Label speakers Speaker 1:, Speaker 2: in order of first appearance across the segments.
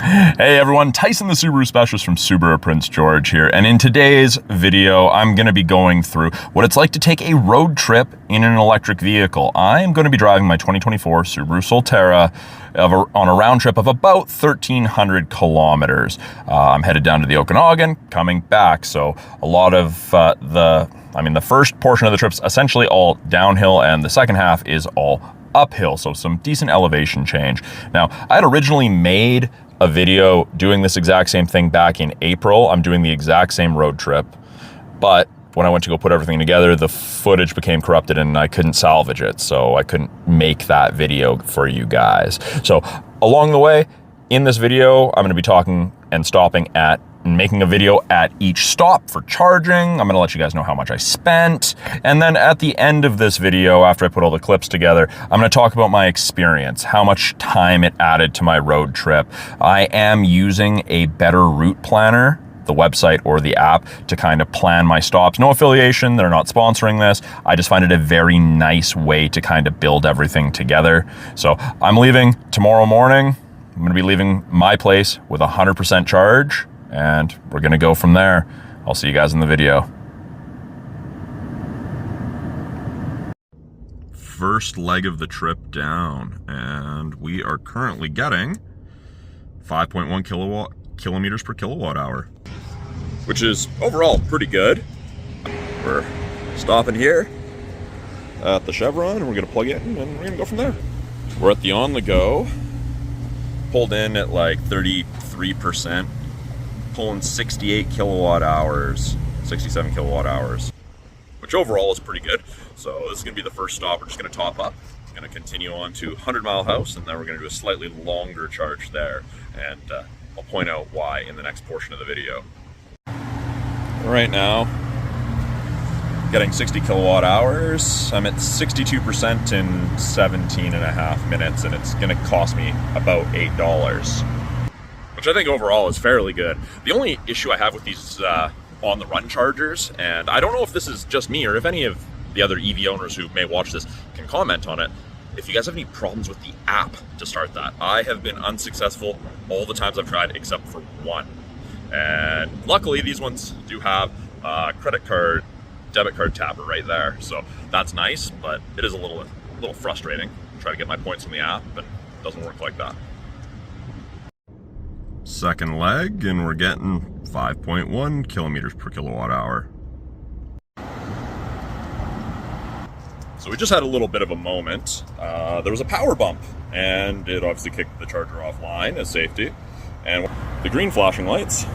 Speaker 1: Hey everyone, Tyson the Subaru Specialist from Subaru Prince George here, and in today's video I'm going to be going through what it's like to take a road trip in an electric vehicle. I am going to be driving my 2024 Subaru SolTerra on a round trip of about 1,300 kilometers. I'm headed down to the Okanagan, coming back, so a lot of the first portion of the trip's essentially all downhill, and the second half is all uphill, so some decent elevation change. Now, I had originally made a video doing this exact same thing back in April. I'm doing the exact same road trip, but when I went to go put everything together, the footage became corrupted and I couldn't salvage it, so I couldn't make that video for you guys. So along the way, in this video, I'm gonna be talking and stopping at and making a video at each stop for charging. I'm gonna let you guys know how much I spent. And then at the end of this video, after I put all the clips together, I'm gonna talk about my experience, how much time it added to my road trip. I am using a better route planner, the website or the app, to kind of plan my stops. No affiliation, they're not sponsoring this. I just find it a very nice way to kind of build everything together. So I'm leaving tomorrow morning. I'm gonna be leaving my place with 100% charge, and we're gonna go from there. I'll see you guys in the video. First leg of the trip down, and we are currently getting 5.1 kilometers per kilowatt hour, which is overall pretty good. We're stopping here at the Chevron, and we're gonna plug it in, and we're gonna go from there. We're at the on the go, pulled in at like 33%. Pulling 68 kilowatt hours, 67 kilowatt hours, which overall is pretty good. So this is gonna be the first stop. We're just gonna top up. We're gonna continue on to 100 Mile House, and then we're gonna do a slightly longer charge there. And I'll point out why in the next portion of the video. Right now, getting 60 kilowatt hours. I'm at 62% in 17 and a half minutes, and it's gonna cost me about $8. Which I think overall is fairly good. The only issue I have with these on the run chargers, and I don't know if this is just me or if any of the other EV owners who may watch this can comment on it, if you guys have any problems with the app to start that. I have been unsuccessful all the times I've tried except for one. And luckily these ones do have a credit card, debit card tapper right there. So that's nice, but it is a little frustrating. Try to get my points on the app, and it doesn't work like that. Second leg, and we're getting 5.1 kilometers per kilowatt hour. So we just had a little bit of a moment. There was a power bump, and it obviously kicked the charger offline as safety. And the green flashing lights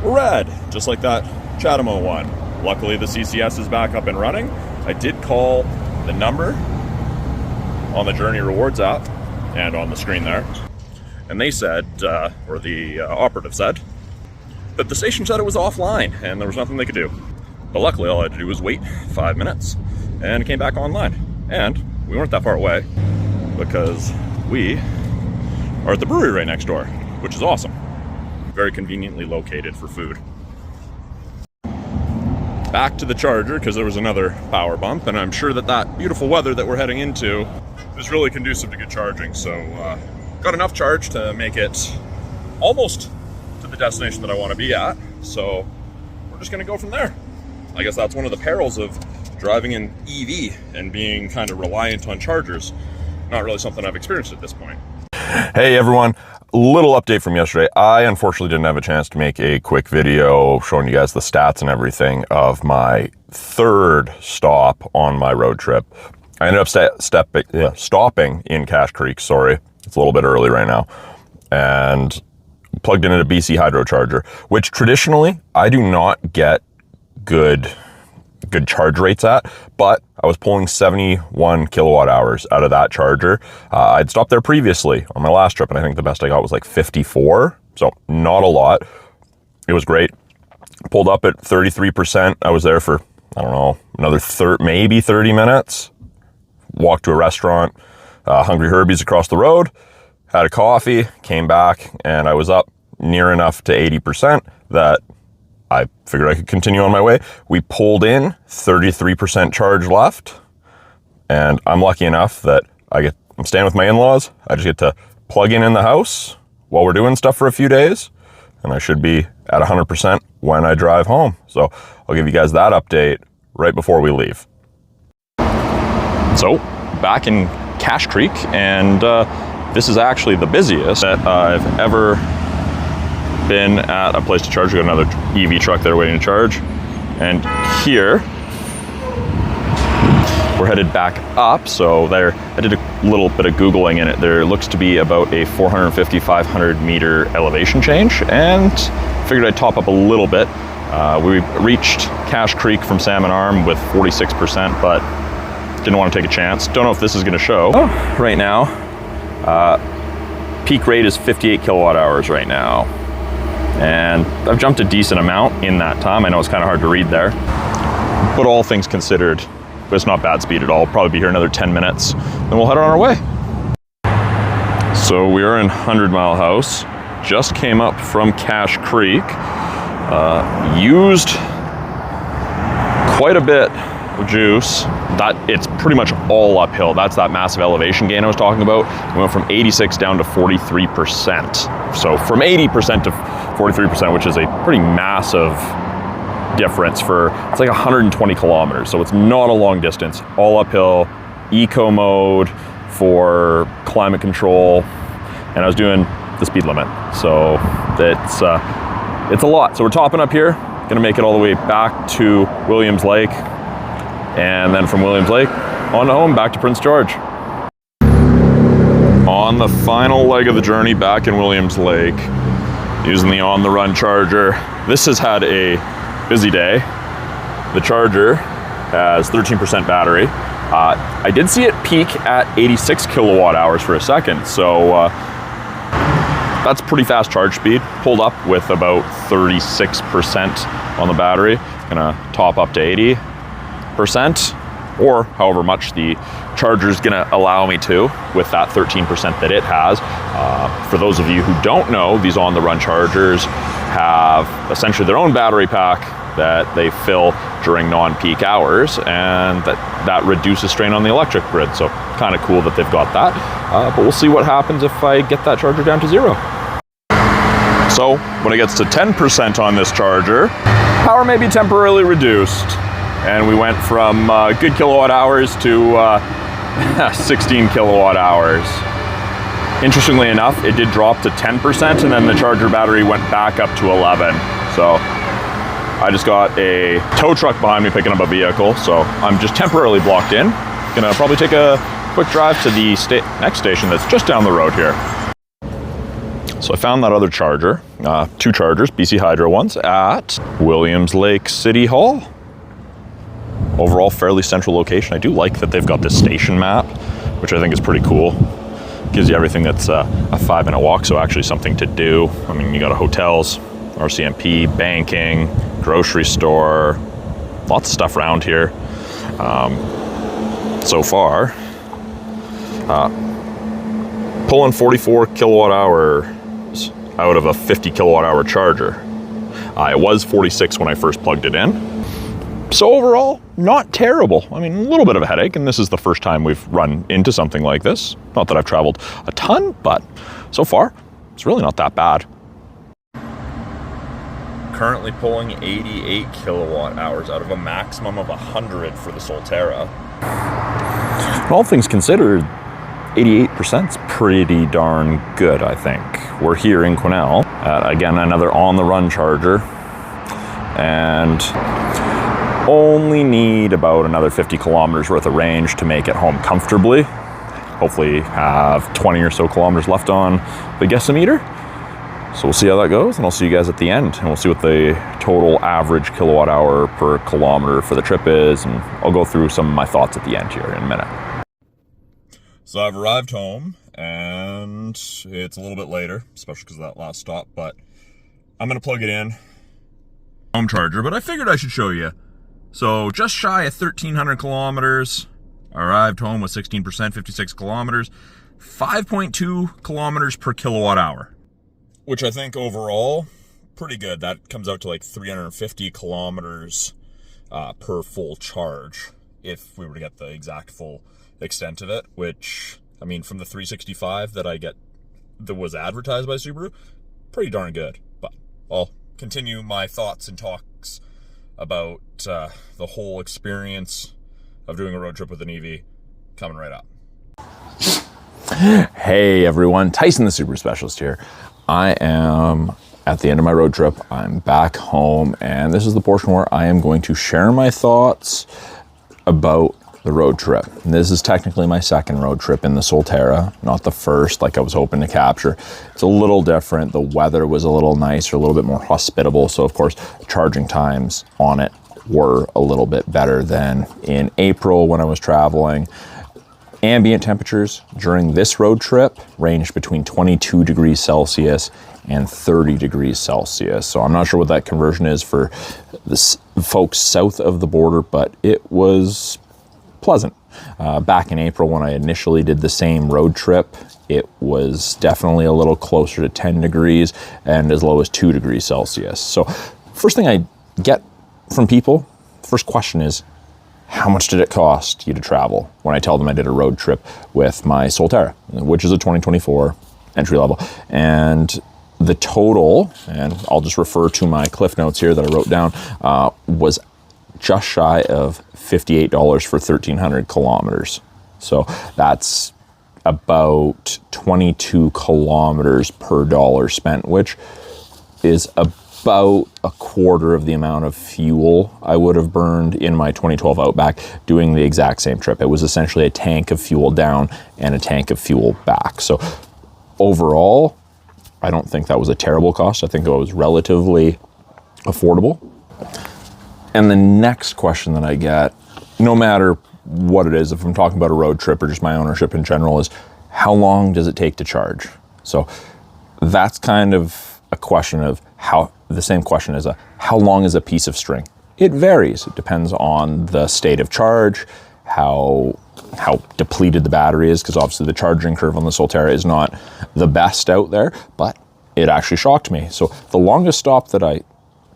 Speaker 1: were red, just like that Chatamo one. Luckily, the CCS is back up and running. I did call the number on the Journey Rewards app and on the screen there. And they said, or the operative said, that the station said it was offline and there was nothing they could do. But luckily all I had to do was wait 5 minutes and it came back online. And we weren't that far away because we are at the brewery right next door, which is awesome. Very conveniently located for food. Back to the charger because there was another power bump, and I'm sure that beautiful weather that we're heading into is really conducive to good charging. So got enough charge to make it almost to the destination that I want to be at. So we're just gonna go from there. I guess that's one of the perils of driving an EV and being kind of reliant on chargers. Not really something I've experienced at this point. Hey everyone, little update from yesterday. I unfortunately didn't have a chance to make a quick video showing you guys the stats and everything of my third stop on my road trip. I ended up stopping in Cache Creek, sorry. It's a little bit early right now, and plugged in at a BC Hydro charger, which traditionally I do not get good charge rates at, but I was pulling 71 kilowatt hours out of that charger. I'd stopped there previously on my last trip, and I think the best I got was like 54, so not a lot. It was great. Pulled up at 33%. I was there for, I don't know, another maybe 30 minutes. Walked to a restaurant, Hungry Herbie's across the road, had a coffee, came back, and I was up near enough to 80% that I figured I could continue on my way. We pulled in, 33% charge left, and I'm lucky enough that I'm staying with my in-laws. I just get to plug in the house, while we're doing stuff for a few days, and I should be at 100% when I drive home. So I'll give you guys that update right before we leave. So back in Cache Creek, and this is actually the busiest that I've ever been at a place to charge. We've got another EV truck there waiting to charge. And here, we're headed back up. So there, I did a little bit of Googling in it. There looks to be about a 450, 500 meter elevation change, and figured I'd top up a little bit. We reached Cache Creek from Salmon Arm with 46%, but didn't want to take a chance. Don't know if this is going to show. Right now, peak rate is 58 kilowatt hours right now. And I've jumped a decent amount in that time. I know it's kind of hard to read there, but all things considered, it's not bad speed at all. We'll probably be here another 10 minutes, then we'll head on our way. So we are in 100 Mile House. Just came up from Cache Creek. Used quite a bit of juice. That it's pretty much all uphill. That's that massive elevation gain I was talking about. We went from 86 down to 43%. So from 80% to 43%, which is a pretty massive difference for, it's like 120 kilometers. So it's not a long distance, all uphill, eco mode for climate control. And I was doing the speed limit. So it's a lot. So we're topping up here, gonna make it all the way back to Williams Lake. And then from Williams Lake, on to home, back to Prince George. On the final leg of the journey back in Williams Lake, using the on-the-run charger. This has had a busy day. The charger has 13% battery. I did see it peak at 86 kilowatt hours for a second, so that's pretty fast charge speed. Pulled up with about 36% on the battery. Gonna top up to 80%, or however much the charger is gonna allow me to with that 13% that it has. For those of you who don't know, these on-the-run chargers have essentially their own battery pack that they fill during non-peak hours, and that reduces strain on the electric grid. So kind of cool that they've got that. But we'll see what happens if I get that charger down to 0. So when it gets to 10% on this charger, power may be temporarily reduced. And we went from good kilowatt hours to 16 kilowatt hours. Interestingly enough, it did drop to 10%, and then the charger battery went back up to 11. So I just got a tow truck behind me picking up a vehicle, so I'm just temporarily blocked in. Gonna probably take a quick drive to the next station that's just down the road here. So I found that other charger, 2 chargers, BC Hydro ones, at Williams Lake City Hall. Overall, fairly central location. I do like that they've got this station map, which I think is pretty cool. Gives you everything that's a 5-minute walk, so actually something to do. I mean, you got hotels, RCMP, banking, grocery store, lots of stuff around here. So far, pulling 44 kilowatt hours out of a 50 kilowatt hour charger. It was 46 when I first plugged it in. So overall, not terrible. I mean, a little bit of a headache, and this is the first time we've run into something like this. Not that I've traveled a ton, but so far, it's really not that bad. Currently pulling 88 kilowatt hours out of a maximum of 100 for the SolTerra. All things considered, 88% is pretty darn good, I think. We're here in Quesnel, again, another on-the-run charger, and only need about another 50 kilometers worth of range to make it home comfortably. Hopefully have 20 or so kilometers left on the guessometer. So we'll see how that goes, and I'll see you guys at the end, and we'll see what the total average kilowatt hour per kilometer for the trip is, and I'll go through some of my thoughts at the end here in a minute. So I've arrived home, and it's a little bit later, especially because of that last stop, but I'm gonna plug it in. Home charger, but I figured I should show you. So just shy of 1,300 kilometers, arrived home with 16%, 56 kilometers, 5.2 kilometers per kilowatt hour, which I think overall, pretty good. That comes out to like 350 kilometers per full charge, if we were to get the exact full extent of it, which, I mean, from the 365 that I get that was advertised by Subaru, pretty darn good. But I'll continue my thoughts and talks about the whole experience of doing a road trip with an EV coming right up. Hey everyone, Tyson the Subaru Specialist here. I am at the end of my road trip. I'm back home, and this is the portion where I am going to share my thoughts about the road trip. And this is technically my second road trip in the SolTerra, not the first like I was hoping to capture. It's a little different. The weather was a little nicer, a little bit more hospitable. So of course, charging times on it were a little bit better than in April when I was traveling. Ambient temperatures during this road trip ranged between 22 degrees Celsius and 30 degrees Celsius. So I'm not sure what that conversion is for the folks south of the border, but it was pleasant. Back in April when I initially did the same road trip, it was definitely a little closer to 10 degrees and as low as 2 degrees Celsius. So first thing I get from people, first question is, how much did it cost you to travel? When I tell them I did a road trip with my SolTerra, which is a 2024 entry level. And the total, and I'll just refer to my cliff notes here that I wrote down, was just shy of $58 for 1,300 kilometers. So that's about 22 kilometers per dollar spent, which is about a quarter of the amount of fuel I would have burned in my 2012 Outback doing the exact same trip. It was essentially a tank of fuel down and a tank of fuel back. So overall, I don't think that was a terrible cost. I think it was relatively affordable. And the next question that I get, no matter what it is, if I'm talking about a road trip or just my ownership in general, is how long does it take to charge? So that's kind of a question of the same question as how long is a piece of string? It varies. It depends on the state of charge, how depleted the battery is, because obviously the charging curve on the SolTerra is not the best out there, but it actually shocked me. So the longest stop that I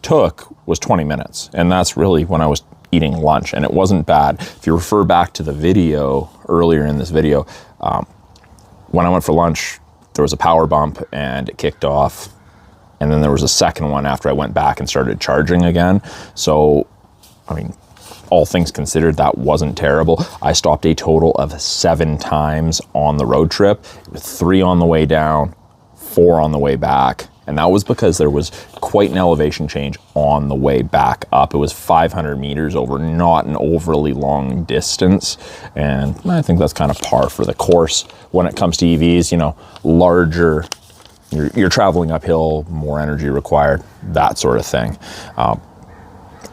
Speaker 1: took was 20 minutes, and that's really when I was eating lunch, and it wasn't bad. If you refer back to the video earlier in this video, when I went for lunch, there was a power bump and it kicked off, and then there was a second one after I went back and started charging again. So, I mean, all things considered, that wasn't terrible. I stopped a total of 7 times on the road trip, 3 on the way down, 4 on the way back. And that was because there was quite an elevation change on the way back up. It was 500 meters over not an overly long distance. And I think that's kind of par for the course when it comes to EVs, you know, larger, you're traveling uphill, more energy required, that sort of thing.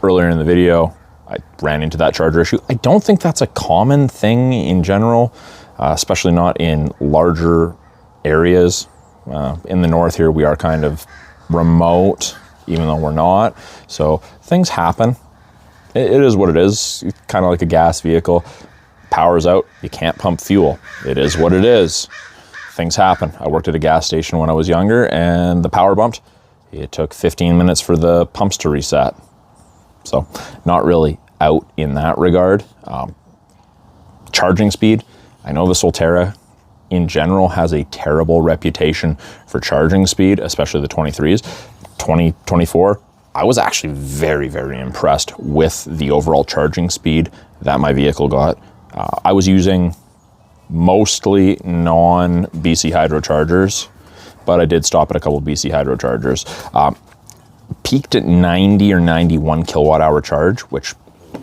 Speaker 1: Earlier in the video, I ran into that charger issue. I don't think that's a common thing in general, especially not in larger areas. In the north here, we are kind of remote, even though we're not. So things happen. It is what it is. Kind of like a gas vehicle. Power's out, you can't pump fuel. It is what it is. Things happen. I worked at a gas station when I was younger, and the power bumped. It took 15 minutes for the pumps to reset. So not really out in that regard. Charging speed, I know the SolTerra in general has a terrible reputation for charging speed, especially the 23s. 2024, I was actually very, very impressed with the overall charging speed that my vehicle got. I was using mostly non-BC Hydro chargers, but I did stop at a couple of BC Hydro chargers. Peaked at 90 or 91 kilowatt hour charge, which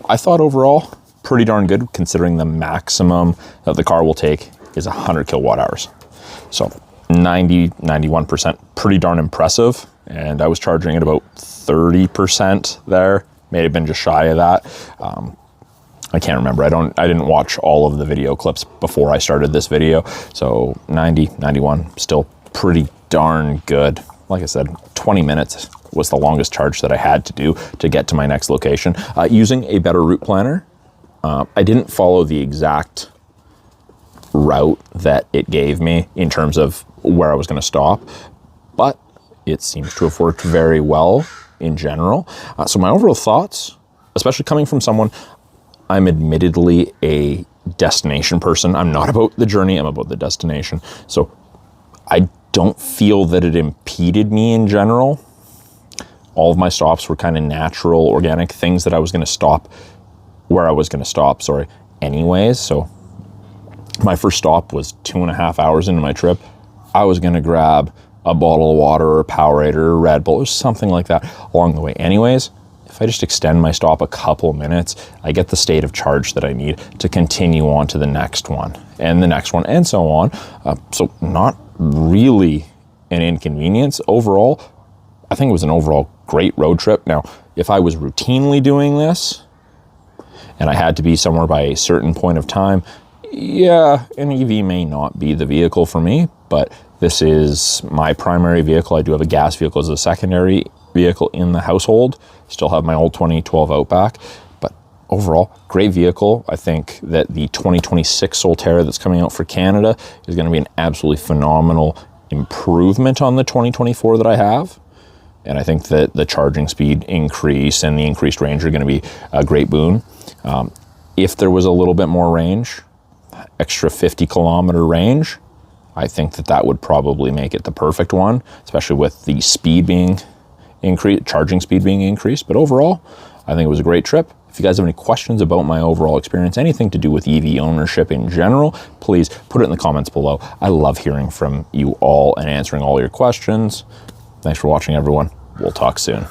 Speaker 1: I thought overall pretty darn good considering the maximum that the car will take is 100 kilowatt hours. So 91%, pretty darn impressive. And I was charging at about 30% there. May have been just shy of that. I can't remember. I didn't watch all of the video clips before I started this video. So 90, 91, still pretty darn good. Like I said, 20 minutes was the longest charge that I had to do to get to my next location. Using a better route planner, I didn't follow the exact route that it gave me in terms of where I was going to stop, but it seems to have worked very well in general. So my overall thoughts, especially coming from someone, I'm admittedly a destination person. I'm not about the journey, I'm about the destination. So I don't feel that it impeded me in general. All of my stops were kind of natural, organic things that I was going to stop where I was going to stop, anyways. So my first stop was 2.5 hours into my trip. I was going to grab a bottle of water or a Powerade or a Red Bull or something like that along the way. Anyways, if I just extend my stop a couple minutes, I get the state of charge that I need to continue on to the next one and the next one and so on. So not really an inconvenience overall. I think it was an overall great road trip. Now, if I was routinely doing this and I had to be somewhere by a certain point of time, yeah, an EV may not be the vehicle for me, but this is my primary vehicle. I do have a gas vehicle as a secondary vehicle in the household. Still have my old 2012 Outback, but overall, great vehicle. I think that the 2026 SolTerra that's coming out for Canada is going to be an absolutely phenomenal improvement on the 2024 that I have. And I think that the charging speed increase and the increased range are going to be a great boon. If there was a little bit more range, extra 50 kilometer range, I think that that would probably make it the perfect one, especially with the speed being increased, charging speed being increased. But overall, I think it was a great trip. If you guys have any questions about my overall experience, anything to do with EV ownership in general, please put it in the comments below. I love hearing from you all and answering all your questions. Thanks for watching, everyone. We'll talk soon.